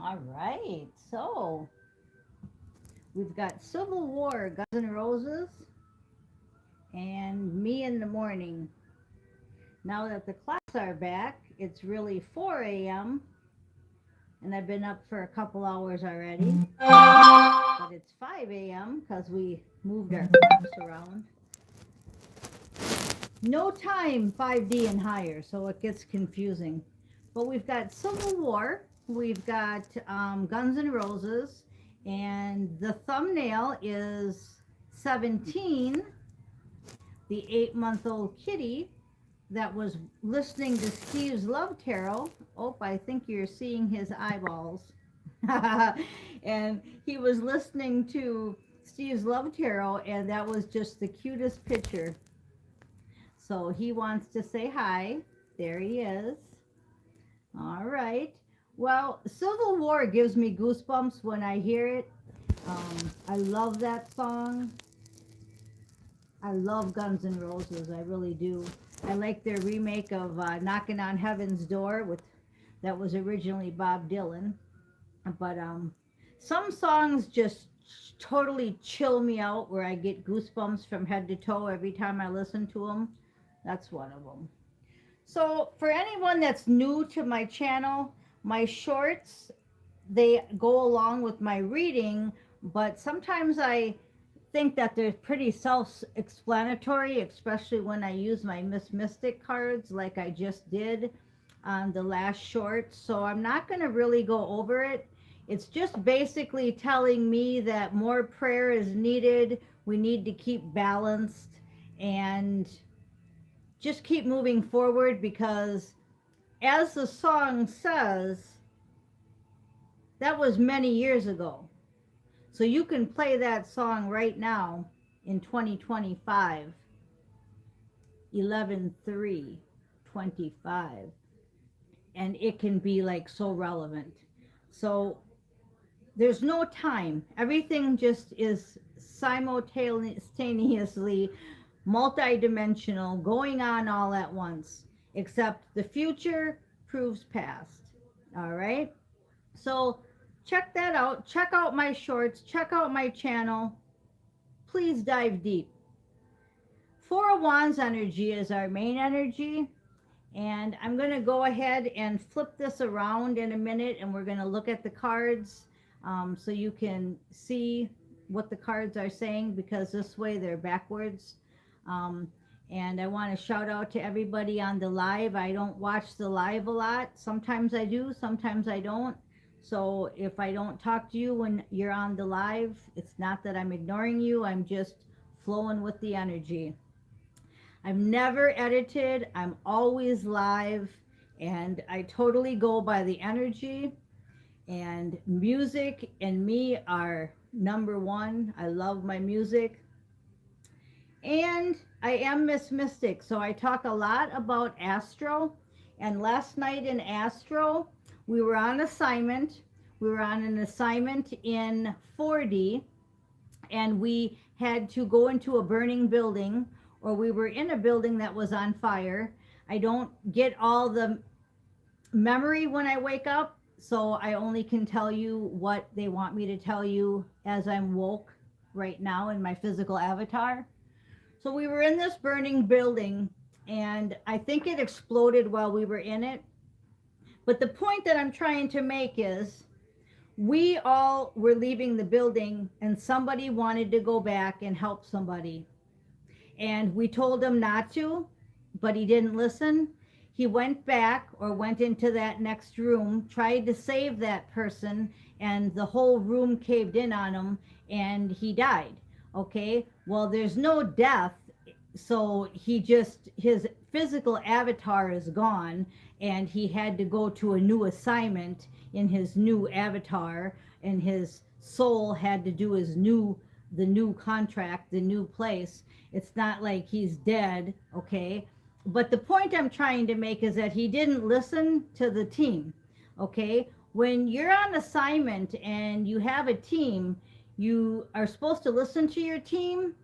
All right. So we've got Civil War, Guns N' Roses, and Me in the Morning. Now that the clocks are back, it's really 4 a.m. and I've been up for a couple hours already. But it's 5 a.m. because we moved our clocks around. No time 5D and higher, so it gets confusing. But we've got Civil War, we've got Guns N' Roses, and the thumbnail is 17, the 8-month old kitty that was listening to Steve's Love Tarot. Oh, I think you're seeing his eyeballs. And he was listening to Steve's Love Tarot, and that was just the cutest picture. So he wants to say hi. There he is. All right. Well, Civil War gives me goosebumps when I hear it. I love that song. I love Guns N' Roses. I really do. I like their remake of Knocking on Heaven's Door with that was originally Bob Dylan. But some songs just totally chill me out where I get goosebumps from head to toe every time I listen to them. That's one of them. So for anyone that's new to my channel, my shorts, they go along with my reading, but sometimes I think that they're pretty self-explanatory, especially when I use my Miss Mystic cards like I just did on the last short. So I'm not going to really go over it. It's just basically telling me that more prayer is needed. We need to keep balanced and just keep moving forward because as the song says, that was many years ago. So you can play that song right now in 2025, 11/3/25, and it can be like so relevant. So there's no time. Everything just is simultaneously multidimensional, going on all at once, except the future proves past. All right? So check that out. Check out my shorts. Check out my channel. Please dive deep. Four of Wands energy is our main energy. And I'm going to go ahead and flip this around in a minute, and we're going to look at the cards so you can see what the cards are saying, because this way they're backwards. Um, and I want to shout out to everybody on the live. I don't watch the live a lot. Sometimes I do, sometimes I don't. So if I don't talk to you when you're on the live, it's not that I'm ignoring you. I'm just flowing with the energy. I've never edited. I'm always live, and I totally go by the energy. And music and me are number one. I love my music. And I am Miss Mystic, so I talk a lot about Astro. And last night in Astro, we were on assignment. We were on an assignment in 4D, and we had to go into a burning building, or we were in a building that was on fire. I don't get all the memory when I wake up, so I only can tell you what they want me to tell you as I'm woke right now in my physical avatar. So we were in this burning building, and I think it exploded while we were in it. But the point that I'm trying to make is we all were leaving the building, and somebody wanted to go back and help somebody. And we told him not to, but he didn't listen. He went back or went into that next room, tried to save that person, and the whole room caved in on him, and he died. Okay, well, there's no death, so he just, his physical avatar is gone, and he had to go to a new assignment in his new avatar, and his soul had to do the new contract, the new place. It's not like he's dead, okay? But the point I'm trying to make is that he didn't listen to the team, okay? When you're on assignment and you have a team, you are supposed to listen to your team,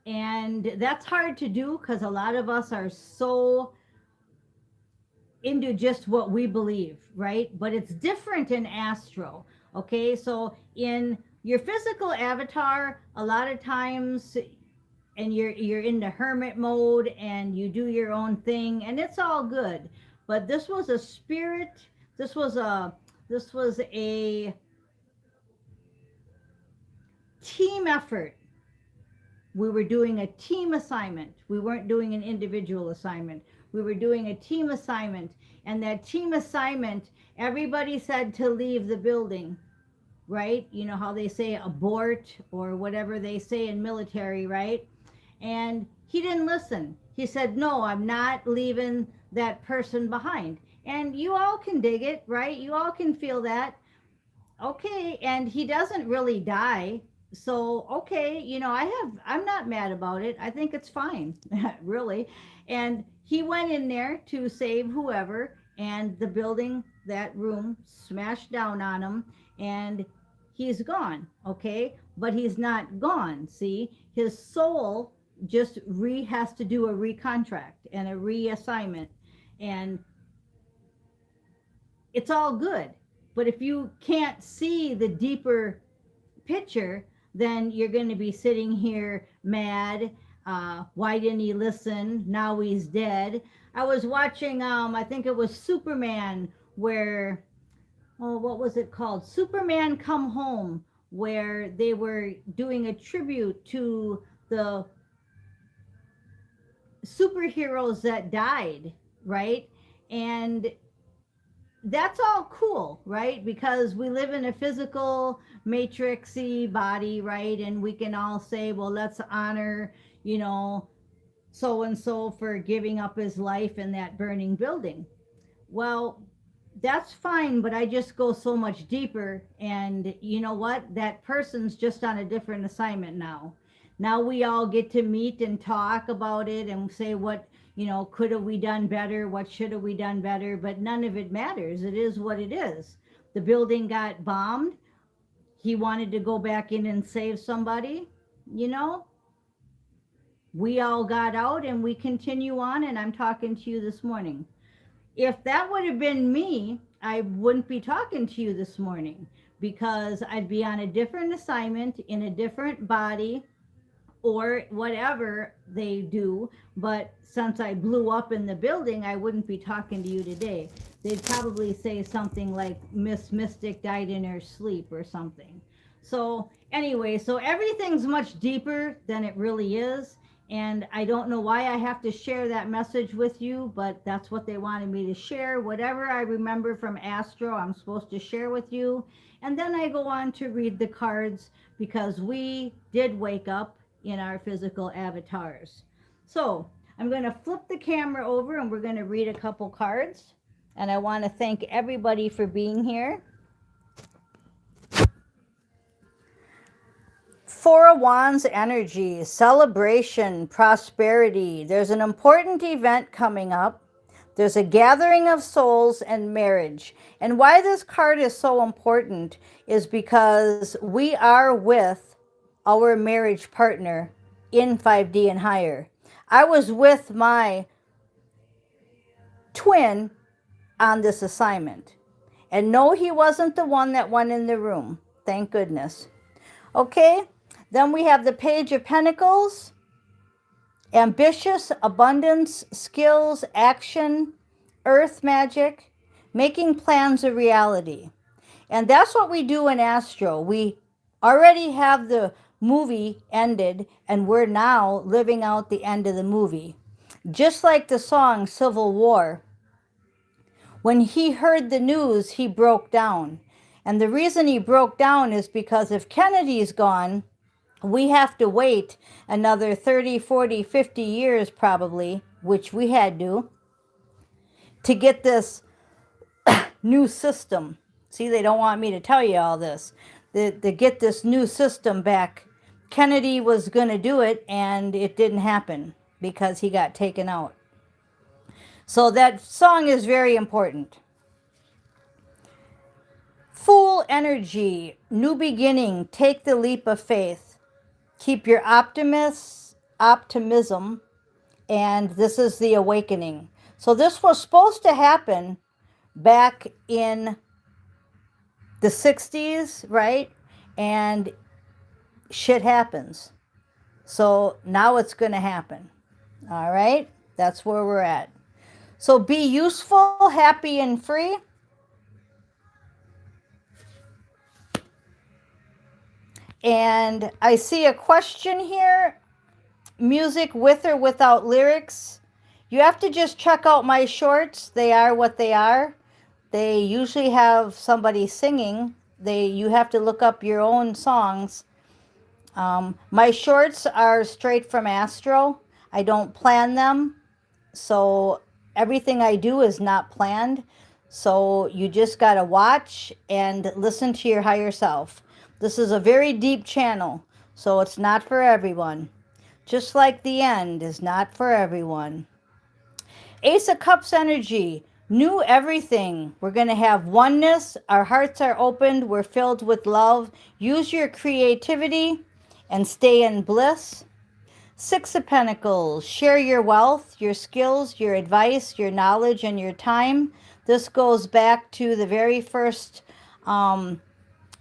and that's hard to do because a lot of us are so into just what we believe, right? But it's different in astro. Okay, so in your physical avatar, a lot of times, and you're in the hermit mode and you do your own thing, and it's all good. But this was a spirit. This was a this was a team effort. We were doing a team assignment. We weren't doing an individual assignment. We were doing a team assignment. And that team assignment, everybody said to leave the building, right? You know how they say abort or whatever they say in military, right? And he didn't listen. He said, no, I'm not leaving that person behind. And you all can dig it, right? You all can feel that. Okay. And he doesn't really die. So, okay, I'm not mad about it. I think it's fine, really. And he went in there to save whoever, and the building, that room, smashed down on him, and he's gone, okay? But he's not gone, see? His soul just has to do a recontract and a reassignment, and it's all good. But if you can't see the deeper picture, then you're going to be sitting here mad. Why didn't he listen? Now he's dead. I was watching, I think it was Superman, where, oh, what was it called? Superman Come Home, where they were doing a tribute to the superheroes that died, right? And that's all cool, right? Because we live in a physical matrixy body, right? And we can all say, well, let's honor, so and so for giving up his life in that burning building. Well, that's fine, but I just go so much deeper. And you know what? That person's just on a different assignment now. Now we all get to meet and talk about it and say what, could have we done better? What should have we done better? But none of it matters. It is what it is. The building got bombed. He wanted to go back in and save somebody. We all got out and we continue on, and I'm talking to you this morning. If that would have been me, I wouldn't be talking to you this morning, because I'd be on a different assignment in a different body or whatever they do. But since I blew up in the building, I wouldn't be talking to you today. They'd probably say something like Miss Mystic died in her sleep or something. So anyway, so everything's much deeper than it really is. And I don't know why I have to share that message with you, but that's what they wanted me to share. Whatever I remember from Astro, I'm supposed to share with you. And then I go on to read the cards, because we did wake up in our physical avatars. So I'm going to flip the camera over and we're going to read a couple cards. And I want to thank everybody for being here. Four of Wands energy, celebration, prosperity. There's an important event coming up. There's a gathering of souls and marriage. And why this card is so important is because we are with our marriage partner in 5D and higher. I was with my twin on this assignment. And no, he wasn't the one that went in the room. Thank goodness. Okay. Then we have the Page of Pentacles, ambitious, abundance, skills, action, earth magic, making plans a reality. And that's what we do in Astro. We already have the movie ended, and we're now living out the end of the movie. Just like the song Civil War. When he heard the news, he broke down. And the reason he broke down is because if Kennedy's gone, we have to wait another 30, 40, 50 years probably, which we had to get this new system. See, they don't want me to tell you all this. To get this new system back. Kennedy was going to do it, and it didn't happen because he got taken out. So that song is very important. Fool energy, new beginning, take the leap of faith. Keep your optimism, and this is the awakening. So this was supposed to happen back in the 60s, right? And shit happens. So now it's going to happen. All right? That's where we're at. So be useful, happy, and free. And I see a question here. Music with or without lyrics? You have to just check out my shorts. They are what they are. They usually have somebody singing. You have to look up your own songs. My shorts are straight from Astro. I don't plan them. So everything I do is not planned. So you just got to watch and listen to your higher self. This is a very deep channel, so it's not for everyone. Just like the end is not for everyone. Ace of Cups energy, new everything. We're going to have oneness. Our hearts are opened. We're filled with love. Use your creativity and stay in bliss. Six of Pentacles, share your wealth, your skills, your advice, your knowledge, and your time. This goes back to the very first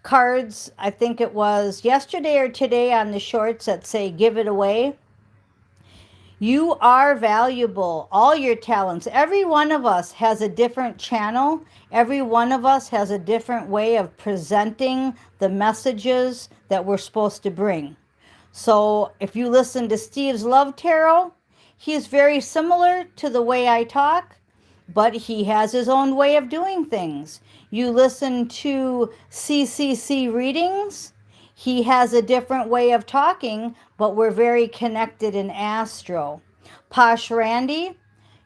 cards, I think it was yesterday or today on the shorts that say give it away. You are valuable, all your talents. Every one of us has a different channel. Every one of us has a different way of presenting the messages that we're supposed to bring. So if you listen to Steve's Love Tarot, he's very similar to the way I talk, but he has his own way of doing things. You listen to CCC readings, he has a different way of talking, but we're very connected in Astro. Posh Randy,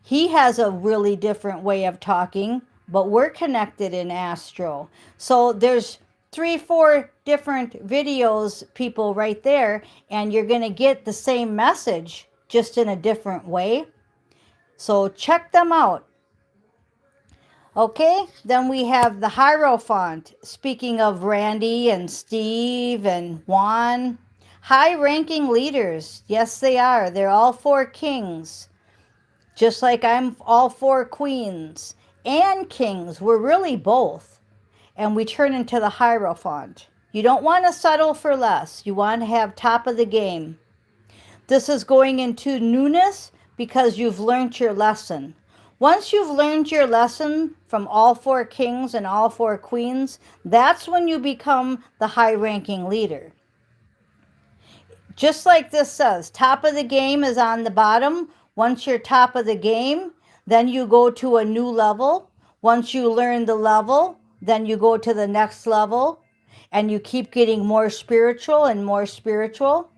he has a really different way of talking, but we're connected in Astro. So there's 3-4 different videos, people, right there, and you're going to get the same message just in a different way. So check them out. Okay, then we have the Hierophant. Speaking of Randy and Steve and Juan, high-ranking leaders. Yes, they are. They're all 4 kings, just like I'm all 4 queens and kings. We're really both, and we turn into the Hierophant. You don't want to settle for less. You want to have top of the game. This is going into newness because you've learned your lesson. Once you've learned your lesson from all 4 kings and all 4 queens, that's when you become the high-ranking leader. Just like this says, top of the game is on the bottom. Once you're top of the game, then you go to a new level. Once you learn the level, then you go to the next level, and you keep getting more spiritual and more spiritual.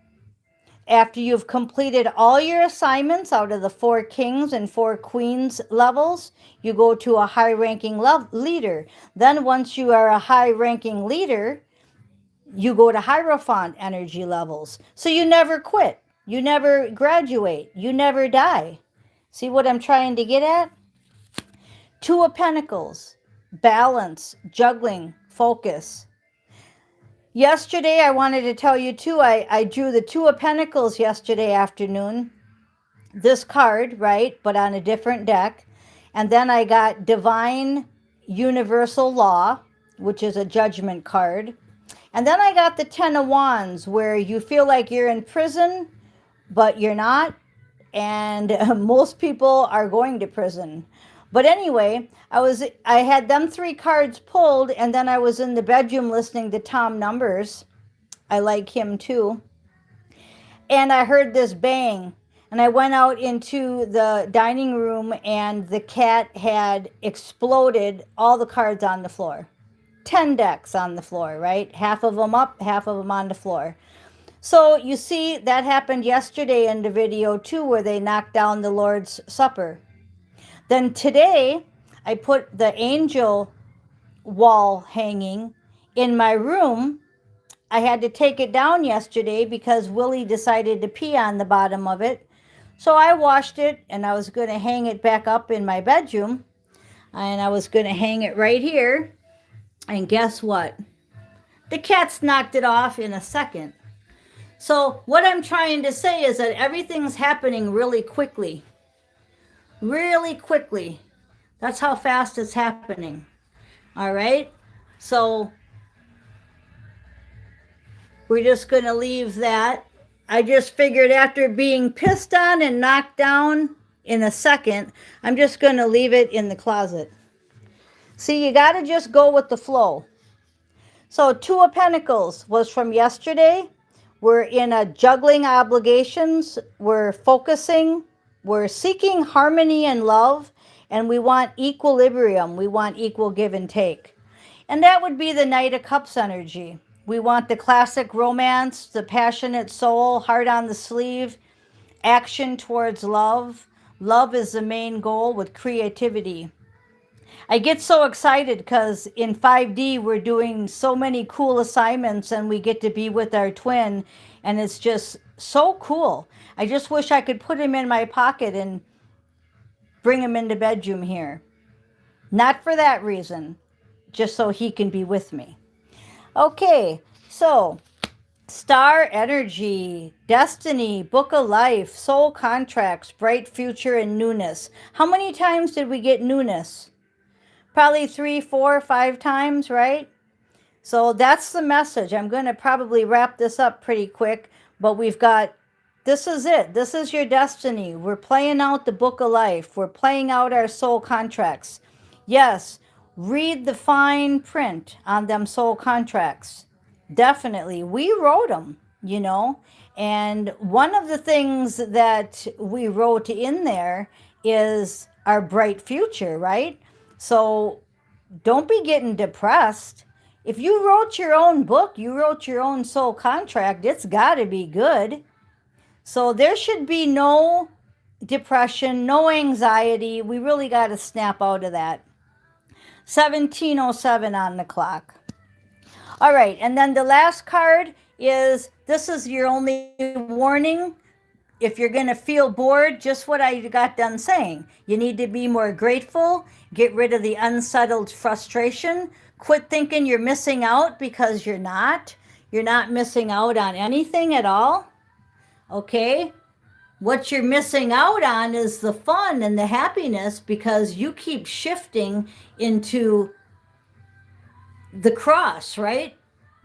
After you've completed all your assignments out of the 4 kings and 4 queens levels, you go to a high-ranking leader. Then once you are a high-ranking leader, you go to Hierophant energy levels. So you never quit. You never graduate. You never die. See what I'm trying to get at? 2 of Pentacles, balance, juggling, focus. Yesterday, I wanted to tell you too, I drew the 2 of Pentacles yesterday afternoon. This card, right, but on a different deck. And then I got Divine Universal Law, which is a judgment card. And then I got the 10 of Wands, where you feel like you're in prison, but you're not. And most people are going to prison. But anyway, I had them 3 cards pulled, and then I was in the bedroom listening to Tom Numbers. I like him too. And I heard this bang, and I went out into the dining room, and the cat had exploded all the cards on the floor. 10 decks on the floor, right? Half of them up, half of them on the floor. So you see, that happened yesterday in the video too, where they knocked down the Lord's Supper. Then today, I put the angel wall hanging in my room. I had to take it down yesterday because Willie decided to pee on the bottom of it. So I washed it, and I was going to hang it back up in my bedroom. And I was going to hang it right here. And guess what? The cats knocked it off in a second. So what I'm trying to say is that everything's happening really quickly. really quickly. That's how fast it's happening. All right. So we're just going to leave that. I just figured after being pissed on and knocked down in a second, I'm just going to leave it in the closet. See, you got to just go with the flow. So Two of Pentacles was from yesterday. We're in a juggling obligations. We're focusing. We're seeking harmony and love. And we want equilibrium. We want equal give and take. And that would be the Knight of Cups energy. We want the classic romance, the passionate soul, heart on the sleeve, action towards love. Love is the main goal with creativity. I get so excited because in 5D we're doing so many cool assignments and we get to be with our twin and it's just so cool. I just wish I could put him in my pocket and bring him into bedroom here. Not for that reason, just so he can be with me. Okay, so star energy, destiny, book of life, soul contracts, bright future, and newness. How many times did we get newness? Probably 3, 4, 5 times, right? So that's the message. I'm going to probably wrap this up pretty quick, but we've got, this is it. This is your destiny. We're playing out the book of life. We're playing out our soul contracts. Yes, read the fine print on them soul contracts. Definitely. We wrote them, you know, and one of the things that we wrote in there is our bright future, right? So don't be getting depressed. If you wrote your own book, you wrote your own soul contract, it's got to be good. So there should be no depression, no anxiety. We really got to snap out of that. 17:07 on the clock. All right, and then the last card is, this is your only warning. If you're going to feel bored, just what I got done saying. You need to be more grateful, get rid of the unsettled frustration, quit thinking you're missing out because you're not. You're not missing out on anything at all. Okay? What you're missing out on is the fun and the happiness because you keep shifting into the cross, right?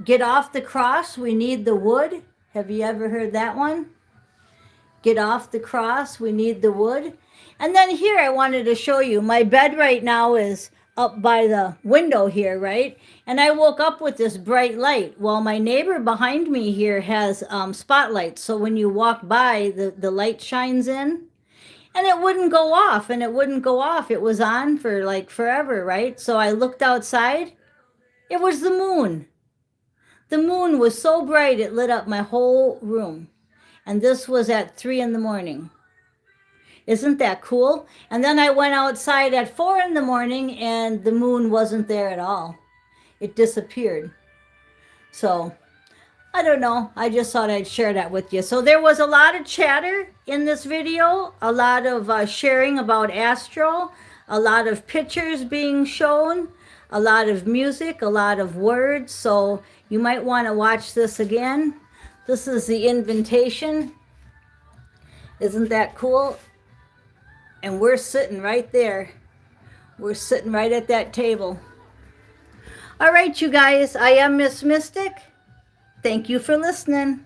Get off the cross, we need the wood. Have you ever heard that one? Get off the cross, we need the wood. And then here I wanted to show you, my bed right now is up by the window here, right? And I woke up with this bright light. Well, my neighbor behind me here has spotlights. So when you walk by, the light shines in. And it wouldn't go off, and it wouldn't go off. It was on for like forever, right? So I looked outside. It was the moon. The moon was so bright, it lit up my whole room. And this was at 3 in the morning. Isn't that cool? And then I went outside at 4 in the morning and the moon wasn't there at all. It disappeared. So I don't know. I just thought I'd share that with you. So there was a lot of chatter in this video, a lot of sharing about astro, a lot of pictures being shown, a lot of music, a lot of words. So you might want to watch this again. This is the invitation. Isn't that cool? And we're sitting right there. We're sitting right at that table. All right, you guys, I am Miss Mystic. Thank you for listening.